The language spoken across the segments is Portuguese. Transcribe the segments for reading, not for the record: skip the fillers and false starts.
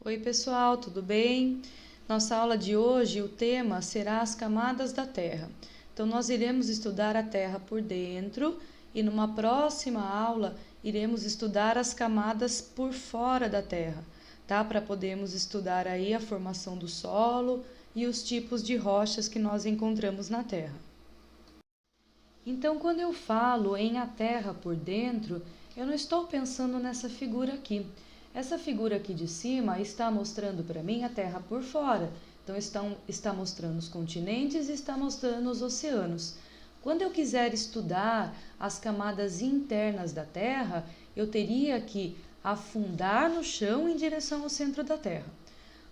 Oi, pessoal, tudo bem? Nossa aula de hoje, o tema será as camadas da Terra. Então, nós iremos estudar a Terra por dentro e numa próxima aula iremos estudar as camadas por fora da Terra, tá? Para podermos estudar aí a formação do solo e os tipos de rochas que nós encontramos na Terra. Então, quando eu falo em a Terra por dentro, eu não estou pensando nessa figura aqui. Essa figura aqui de cima está mostrando para mim a Terra por fora. Então, está mostrando os continentes e está mostrando os oceanos. Quando eu quiser estudar as camadas internas da Terra, eu teria que afundar no chão em direção ao centro da Terra.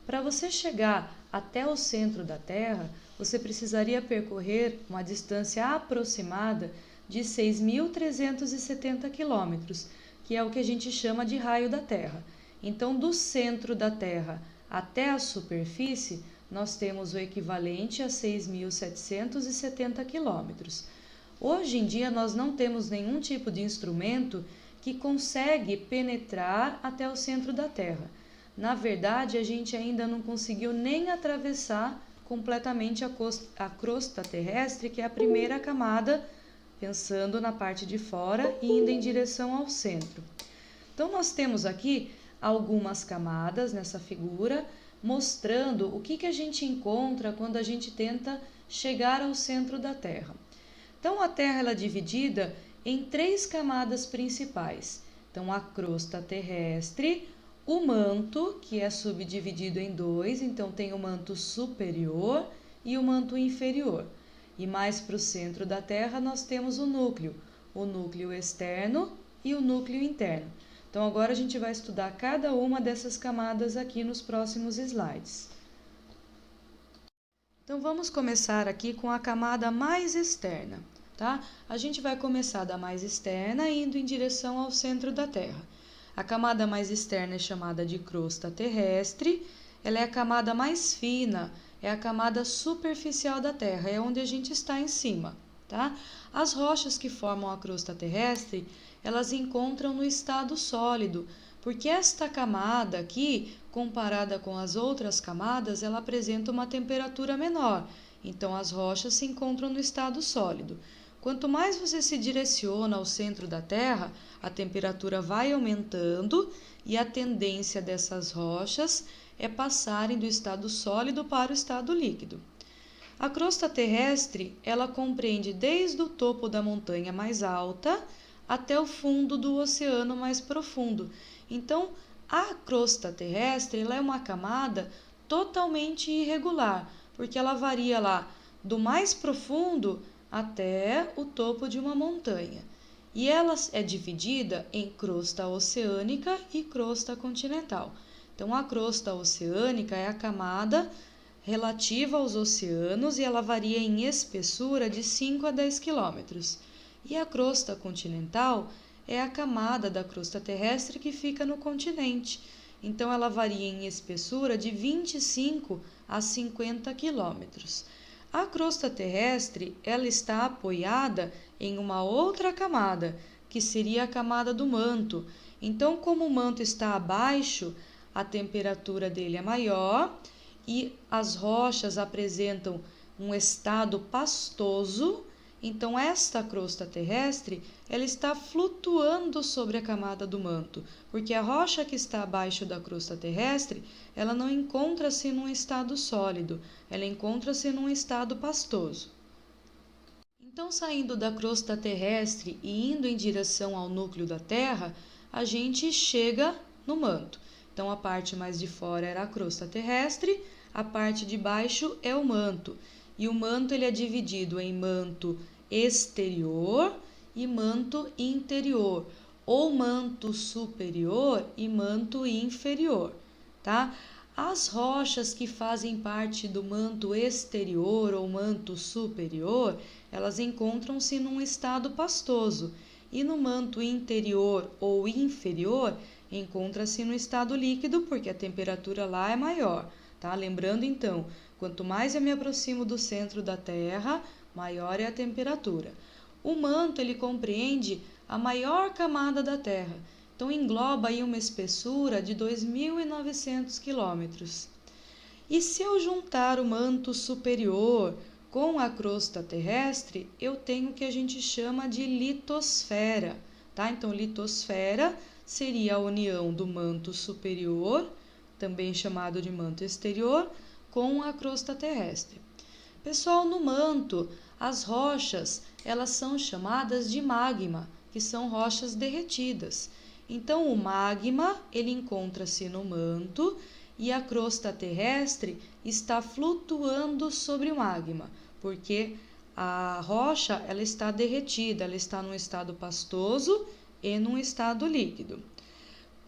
Para você chegar até o centro da Terra, você precisaria percorrer uma distância aproximada de 6.370 quilômetros, que é o que a gente chama de raio da Terra. Então, do centro da Terra até a superfície, nós temos o equivalente a 6.770 quilômetros. Hoje em dia, nós não temos nenhum tipo de instrumento que consegue penetrar até o centro da Terra. Na verdade, a gente ainda não conseguiu nem atravessar completamente a crosta terrestre, que é a primeira camada, pensando na parte de fora e indo em direção ao centro. Então, nós temos aqui algumas camadas nessa figura, mostrando o que a gente encontra quando a gente tenta chegar ao centro da Terra. Então, a Terra ela é dividida em 3 camadas principais. Então, a crosta terrestre, o manto, que é subdividido em 2, então tem o manto superior e o manto inferior. E mais para o centro da Terra nós temos o núcleo externo e o núcleo interno. Então agora a gente vai estudar cada uma dessas camadas aqui nos próximos slides. Então vamos começar aqui com a camada mais externa, tá? A gente vai começar da mais externa indo em direção ao centro da Terra. A camada mais externa é chamada de crosta terrestre, ela é a camada mais fina, é a camada superficial da Terra, é onde a gente está em cima, tá? As rochas que formam a crosta terrestre, elas encontram no estado sólido, porque esta camada aqui, comparada com as outras camadas, ela apresenta uma temperatura menor, então as rochas se encontram no estado sólido. Quanto mais você se direciona ao centro da Terra, a temperatura vai aumentando e a tendência dessas rochas é passarem do estado sólido para o estado líquido. A crosta terrestre, ela compreende desde o topo da montanha mais alta até o fundo do oceano mais profundo. Então, a crosta terrestre ela é uma camada totalmente irregular, porque ela varia lá do mais profundo até o topo de uma montanha. E ela é dividida em crosta oceânica e crosta continental. Então, a crosta oceânica é a camada relativa aos oceanos e ela varia em espessura de 5 a 10 quilômetros. E a crosta continental é a camada da crosta terrestre que fica no continente. Então, ela varia em espessura de 25 a 50 quilômetros. A crosta terrestre ela está apoiada em uma outra camada, que seria a camada do manto. Então, como o manto está abaixo, a temperatura dele é maior e as rochas apresentam um estado pastoso. Então, esta crosta terrestre ela está flutuando sobre a camada do manto, porque a rocha que está abaixo da crosta terrestre ela não encontra-se num estado sólido, ela encontra-se num estado pastoso. Então, saindo da crosta terrestre e indo em direção ao núcleo da Terra, a gente chega no manto. Então, a parte mais de fora era a crosta terrestre, a parte de baixo é o manto. E o manto ele é dividido em manto exterior e manto interior, ou manto superior e manto inferior, tá? As rochas que fazem parte do manto exterior ou manto superior, elas encontram-se num estado pastoso, e no manto interior ou inferior, encontra-se no estado líquido, porque a temperatura lá é maior, tá? Lembrando então, quanto mais eu me aproximo do centro da Terra, maior é a temperatura. O manto ele compreende a maior camada da Terra, Então, engloba aí uma espessura de 2.900 quilômetros. E se eu juntar o manto superior com a crosta terrestre, eu tenho o que a gente chama de litosfera, tá? Então, litosfera seria a união do manto superior, também chamado de manto exterior, com a crosta terrestre. Pessoal, no manto, as rochas, elas são chamadas de magma, que são rochas derretidas. Então, o magma, ele encontra-se no manto e a crosta terrestre está flutuando sobre o magma, porque a rocha, ela está derretida, ela está num estado pastoso e num estado líquido.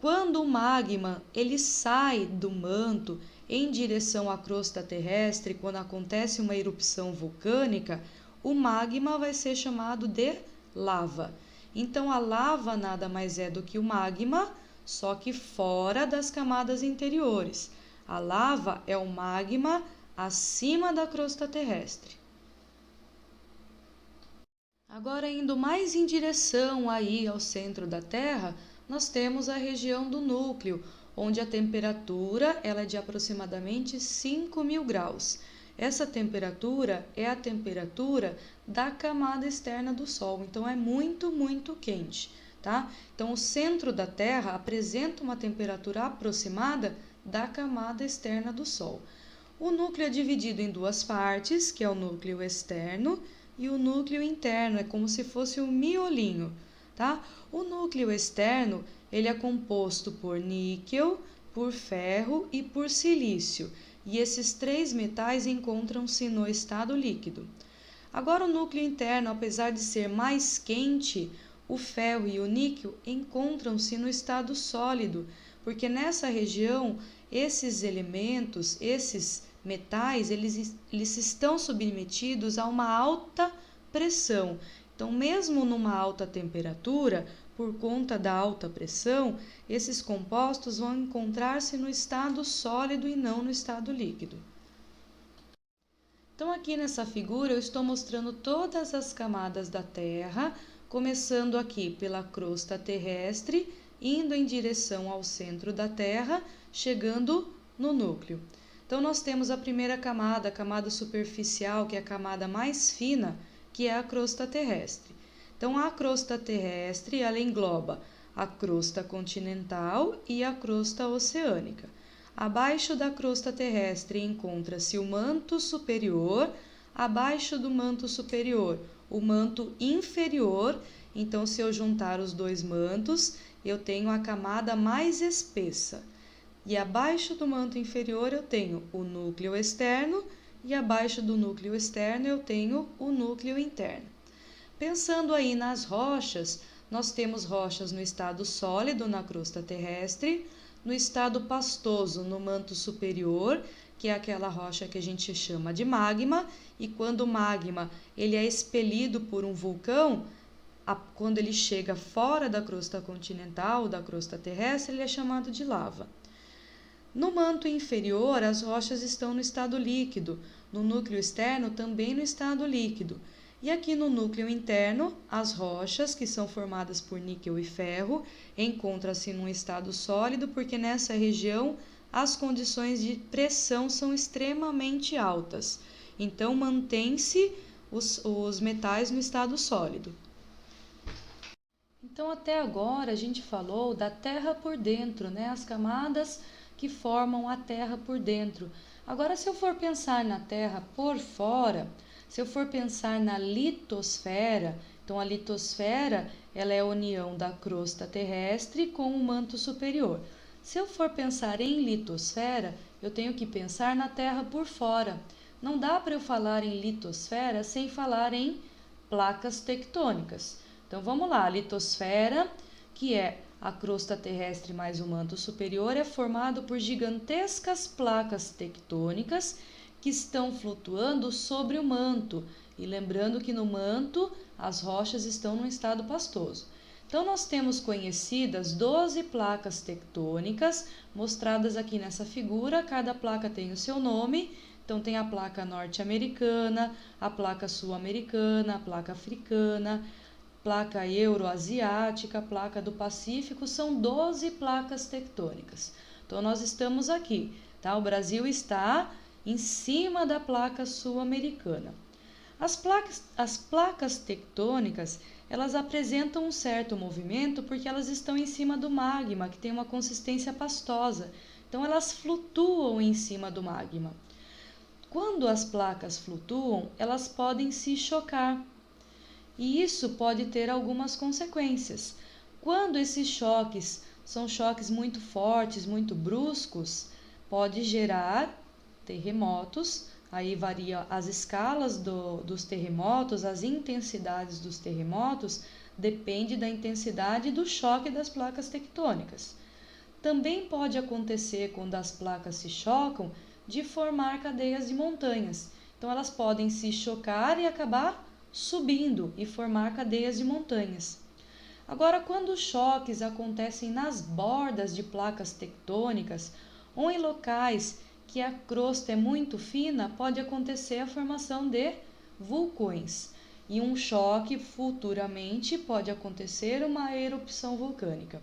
Quando o magma ele sai do manto em direção à crosta terrestre, quando acontece uma erupção vulcânica, o magma vai ser chamado de lava. Então, a lava nada mais é do que o magma, só que fora das camadas interiores. A lava é o magma acima da crosta terrestre. Agora, indo mais em direção aí ao centro da Terra, nós temos a região do núcleo, onde a temperatura ela é de aproximadamente 5.000 graus. Essa temperatura é a temperatura da camada externa do Sol, então é muito, muito quente, tá? Então, o centro da Terra apresenta uma temperatura aproximada da camada externa do Sol. O núcleo é dividido em duas partes, que é o núcleo externo e o núcleo interno, é como se fosse um miolinho, tá? O núcleo externo, ele é composto por níquel, por ferro e por silício, e esses três metais encontram-se no estado líquido. Agora, o núcleo interno, apesar de ser mais quente, o ferro e o níquel encontram-se no estado sólido, porque nessa região, esses elementos, esses metais, eles estão submetidos a uma alta pressão. Então, mesmo numa alta temperatura, por conta da alta pressão, esses compostos vão encontrar-se no estado sólido e não no estado líquido. Então, aqui nessa figura, eu estou mostrando todas as camadas da Terra, começando aqui pela crosta terrestre, indo em direção ao centro da Terra, chegando no núcleo. Então, nós temos a primeira camada, a camada superficial, que é a camada mais fina, que é a crosta terrestre. Então, a crosta terrestre, ela engloba a crosta continental e a crosta oceânica. Abaixo da crosta terrestre encontra-se o manto superior, abaixo do manto superior, o manto inferior. Então, se eu juntar os dois mantos, eu tenho a camada mais espessa. E abaixo do manto inferior eu tenho o núcleo externo e abaixo do núcleo externo eu tenho o núcleo interno. Pensando aí nas rochas, nós temos rochas no estado sólido na crosta terrestre, no estado pastoso no manto superior, que é aquela rocha que a gente chama de magma, e quando o magma ele é expelido por um vulcão, quando ele chega fora da crosta continental, da crosta terrestre, ele é chamado de lava. No manto inferior, as rochas estão no estado líquido, no núcleo externo também no estado líquido. E aqui no núcleo interno, as rochas, que são formadas por níquel e ferro, encontram-se num estado sólido, porque nessa região as condições de pressão são extremamente altas. Então, mantém-se os metais no estado sólido. Então, até agora, a gente falou da Terra por dentro, né? As camadas que formam a Terra por dentro. Agora, se eu for pensar na Terra por fora, se eu for pensar na litosfera, então a litosfera ela é a união da crosta terrestre com o manto superior. Se eu for pensar em litosfera, eu tenho que pensar na Terra por fora. Não dá para eu falar em litosfera sem falar em placas tectônicas. Então vamos lá, a litosfera, que é a crosta terrestre mais o manto superior, é formado por gigantescas placas tectônicas que estão flutuando sobre o manto. E lembrando que no manto as rochas estão num estado pastoso. Então, nós temos conhecidas 12 placas tectônicas, mostradas aqui nessa figura. Cada placa tem o seu nome. Então, tem a placa norte-americana, a placa sul-americana, a placa africana. placa euroasiática, placa do Pacífico, são 12 placas tectônicas. Então, nós estamos aqui, tá? O Brasil está em cima da placa sul-americana. As placas tectônicas, elas apresentam um certo movimento porque elas estão em cima do magma, que tem uma consistência pastosa. Então, elas flutuam em cima do magma. Quando as placas flutuam, elas podem se chocar. E isso pode ter algumas consequências. Quando esses choques são choques muito fortes, muito bruscos, pode gerar terremotos. Aí varia as escalas dos terremotos, as intensidades dos terremotos, depende da intensidade do choque das placas tectônicas. Também pode acontecer quando as placas se chocam de formar cadeias de montanhas. Então elas podem se chocar e acabar subindo e formar cadeias de montanhas. Agora, quando os choques acontecem nas bordas de placas tectônicas ou em locais que a crosta é muito fina, pode acontecer a formação de vulcões. E um choque futuramente pode acontecer uma erupção vulcânica.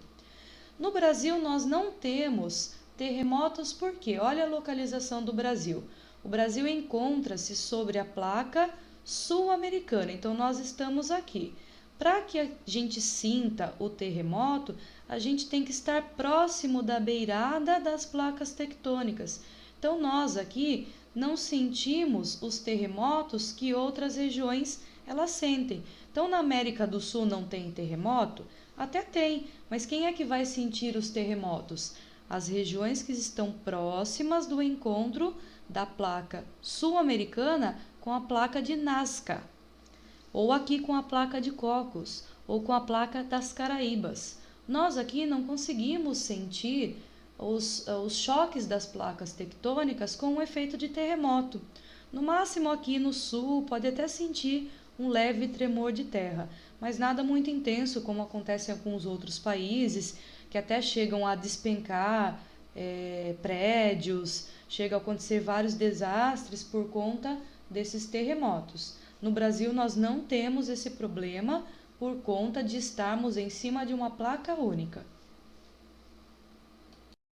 No Brasil, nós não temos terremotos porque, olha a localização do Brasil. O Brasil encontra-se sobre a placa sul-americana, então nós estamos aqui. Para que a gente sinta o terremoto, a gente tem que estar próximo da beirada das placas tectônicas. Então, nós aqui não sentimos os terremotos que outras regiões elas sentem. Então, na América do Sul não tem terremoto? Até tem, mas quem é que vai sentir os terremotos? As regiões que estão próximas do encontro da placa sul-americana com a placa de Nazca, ou aqui com a placa de Cocos, ou com a placa das Caraíbas. Nós aqui não conseguimos sentir os choques das placas tectônicas com o efeito de terremoto. No máximo aqui no sul pode até sentir um leve tremor de terra, mas nada muito intenso como acontece em alguns outros países, que até chegam a despencar prédios, chega a acontecer vários desastres por conta desses terremotos. No Brasil nós não temos esse problema por conta de estarmos em cima de uma placa única.